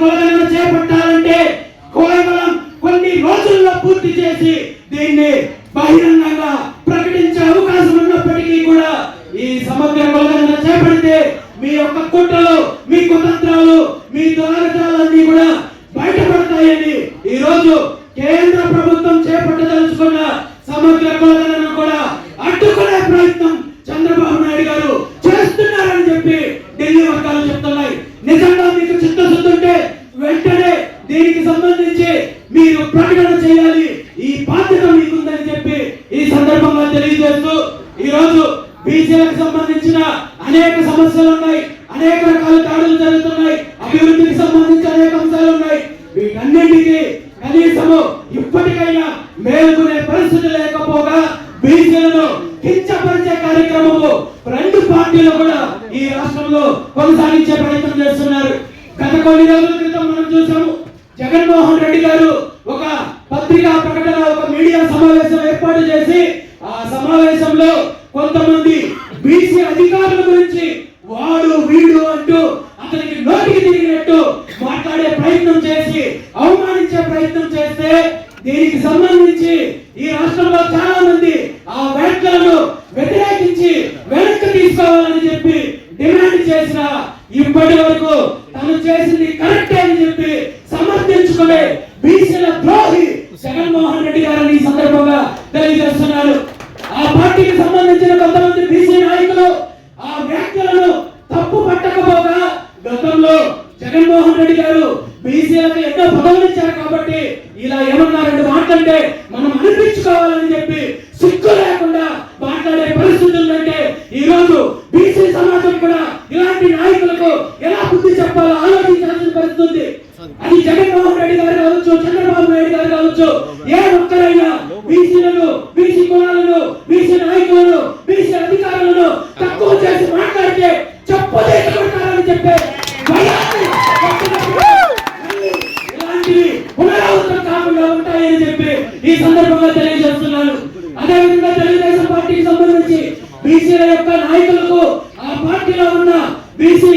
కులగణన చేపట్టాలంటే కేవలం కొన్ని రోజుల్లో పూర్తి చేసి దీన్ని బహిరంగంగా ప్రకటించే అవకాశం ఉన్నప్పటికీ కూడా ఈ సమగ్ర కులగణన చేపడితే మీ యొక్క కుట్రలు, మీ కుతంత్రాలు, మీ దురాగతాలన్నీ కూడా బయటపడతాయని ఈ రోజు కేంద్ర ప్రభుత్వం చేపట్టదలుచుకున్న సమగ్ర కులగణన కూడా అడ్డుకునే ప్రయత్నం చంద్రబాబు నాయుడు గారు చేస్తున్నారని చెప్పి ఢిల్లీ వర్గాలు చెప్తున్నాయి. నిజంగా మీకు చిత్తశుద్ధి ఉంటే వెంటనే దీనికి సంబంధించి మీరు ప్రకటన చేయాలి, ఈ బాధ్యత మీకుందని చెప్పి ఈ సందర్భంగా తెలియజేస్తూ ఈ రోజు బీసీలకు సంబంధించిన అనేక సమస్యలు ఉన్నాయి, అనేక రకాల దాడులు జరుగుతున్నాయి, అభివృద్ధికి సంబంధించి అనేక అంశాలు ఉన్నాయి. వీటన్నింటికి కనీసము ఇప్పటికైనా మేలుకునే పరిస్థితి లేకపోగా బీసీలను కించపరిచే కార్యక్రమము రెండు పార్టీలు కూడా ఈ రాష్ట్రంలో కొనసాగించే ప్రయత్నం చేస్తున్నారు. గత కొన్ని రోజుల క్రితం మనం చూసాము, జగన్మోహన్ రెడ్డి గారు ఒక పత్రికా ప్రకటన, ఒక మీడియా సమావేశం ఏర్పాటు చేసి ఆ సమావేశంలో కొంతమంది బీసీ అధికారుల గురించి వాడు వీడు అంటూ అతనికి నోటికి తిరిగినట్టు మాట్లాడే ప్రయత్నం చేసి అవమానించే ప్రయత్నం చేస్తే దీనికి సంబంధించి ఈ రాష్ట్రంలో చాలా మంది ఆ వ్యాఖ్యలను వ్యతిరేకించి వెనక్కి తీసుకోవాలని చెప్పి డిమాండ్ చేసిన ఇప్పటి వరకు తను చేసింది కరెక్టే అని చెప్పి సమర్థించుకునే బీసీల ద్రోహి జగన్మోహన్ రెడ్డి గారిని ఈ సందర్భంగా తెలియజేస్తున్నారు. ఆ పార్టీకి సంబంధించిన కొంతమంది బీసీ నాయకులు ఆ వ్యాఖ్యలను తప్పు పట్టకపోగా గతంలో జగన్మోహన్ రెడ్డి గారు బీసీలకు ఎన్నో పదవులు ఇచ్చారు కాబట్టి ఇలా ఏమన్నారంటే మాట్లాడితే మనం అనిపించుకోవాలని చెప్పి సిగ్గు లేకుండా మాట్లాడే పరిస్థితి ఉందంటే ఈ రోజు బీసీ సమాజం కూడా ఇలాంటి నాయకులకు ఎలా బుద్ధి చెప్పాలో ఆలోచించాల్సిన పరిస్థితి. అది జగన్మోహన్ రెడ్డి గారు కావచ్చు, చంద్రబాబు నాయుడు గారు కావచ్చు, ఏ ఒక్కరైనా బీసీలను, బీసీ కులాలను, బీసీ నాయకులను, బీసీ అధికారులను తక్కువ చేసి మాట్లాడితే చెప్పు తీసుకుంటారని చెప్పే ఇలాంటివి పునరావృతం కాకుండా ఉంటాయని చెప్పి ఈ సందర్భంగా తెలియజేస్తున్నాను. అదేవిధంగా తెలుగుదేశం పార్టీకి సంబంధించి బీసీల యొక్క నాయకులకు ఆ పార్టీలో ఉన్న బీసీ